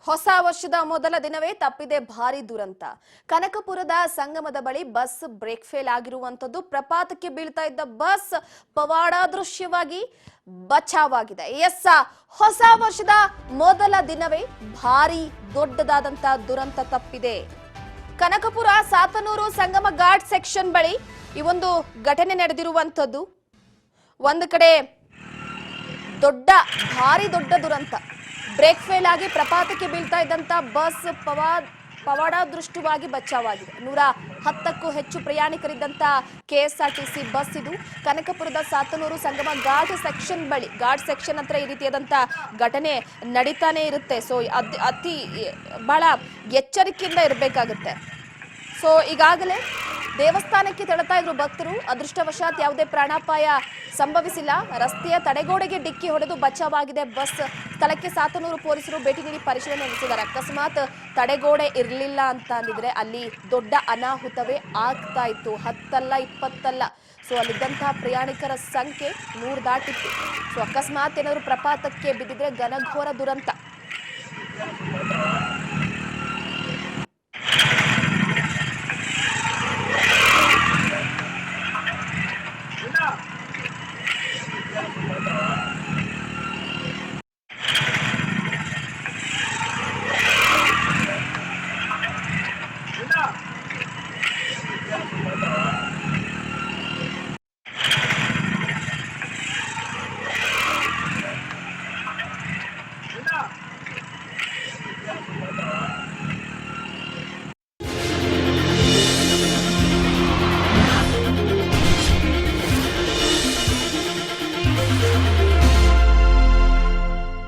ಹೊಸ ವರ್ಷದ ಮೊದಲ ದಿನವೇ ತಪ್ಪಿದೆ ಭಾರಿ ದುರಂತ. ಕನಕಪುರದ ಸಂಗಮದ ಬಳಿ ಬಸ್ ಬ್ರೇಕ್ ಫೇಲ್ ಆಗಿರುವಂತದ್ದು. ಪ್ರಪಾತಕ್ಕೆ ಬೀಳ್ತಾ ಇದ್ದ ಬಸ್ ಪವಾಡ ದೃಶ್ಯವಾಗಿ ಬಚಾವಾಗಿದೆ. ಹೊಸ ವರ್ಷದ ಮೊದಲ ದಿನವೇ ಭಾರಿ ದೊಡ್ಡದಾದಂತ ದುರಂತ ತಪ್ಪಿದೆ. ಕನಕಪುರ ಸಾತನೂರು ಸಂಗಮ ಘಾಟ್ ಸೆಕ್ಷನ್ ಬಳಿ ಈ ಒಂದು ಘಟನೆ ನಡೆದಿರುವಂತದ್ದು. ಒಂದು ಕಡೆ ಭಾರಿ ದೊಡ್ಡ ದುರಂತ. ಬ್ರೇಕ್ ಫೇಲ್ ಆಗಿ ಪ್ರಪಾತಕ್ಕೆ ಬೀಳ್ತಾ ಇದ್ದಂತ ಬಸ್ ಪವಾಡದೃಷ್ಟವಾಗಿ ಬಚಾವಾಗಿದೆ. 110ಕ್ಕೂ ಹೆಚ್ಚು ಪ್ರಯಾಣಿಕರಿದ್ದಂತ ಕೆಎಸ್ಆರ್ಟಿಸಿ ಬಸ್ ಇದು. ಕನಕಪುರದ ಸಾತನೂರು ಸಂಗಮ ಘಾಟ್ ಸೆಕ್ಷನ್ ಬಳಿ, ಘಾಟ್ ಸೆಕ್ಷನ್ ಹತ್ರ ಈ ರೀತಿಯಾದಂತ ಘಟನೆ ನಡೀತಾನೆ ಇರುತ್ತೆ. ಸೊ ಅತಿ ಬಹಳ ಎಚ್ಚರಿಕೆಯಿಂದ ಇರಬೇಕಾಗುತ್ತೆ. ಸೊ ಈಗಾಗಲೇ ದೇವಸ್ಥಾನಕ್ಕೆ ತೆರಳುತ್ತಾ ಇದ್ರು ಭಕ್ತರು. ಅದೃಷ್ಟವಶಾತ್ ಯಾವುದೇ ಪ್ರಾಣಾಪಾಯ ಸಂಭವಿಸಿಲ್ಲ. ರಸ್ತೆಯ ತಡೆಗೋಡೆಗೆ ಡಿಕ್ಕಿ ಹೊಡೆದು ಬಚಾವಾಗಿದೆ ಬಸ್. ಸ್ಥಳಕ್ಕೆ ಸಾತನೂರು ಪೊಲೀಸರು ಭೇಟಿ ನೀಡಿ ಪರಿಶೀಲನೆ ನಡೆಸಿದ್ದಾರೆ. ಅಕಸ್ಮಾತ್ ತಡೆಗೋಡೆ ಇರಲಿಲ್ಲ ಅಂತ ಅಂದಿದ್ರೆ ಅಲ್ಲಿ ದೊಡ್ಡ ಅನಾಹುತವೇ ಆಗ್ತಾ ಇತ್ತು. 10 ಅಲ್ಲ 20 ಅಲ್ಲ. ಸೊ ಅಲ್ಲಿದ್ದಂತಹ ಪ್ರಯಾಣಿಕರ ಸಂಖ್ಯೆ 100 ದಾಟಿತ್ತು. ಸೊ ಅಕಸ್ಮಾತ್ ಏನಾದ್ರು ಪ್ರಪಾತಕ್ಕೆ ಬಿದ್ದಿದ್ರೆ ಘನಘೋರ ದುರಂತ.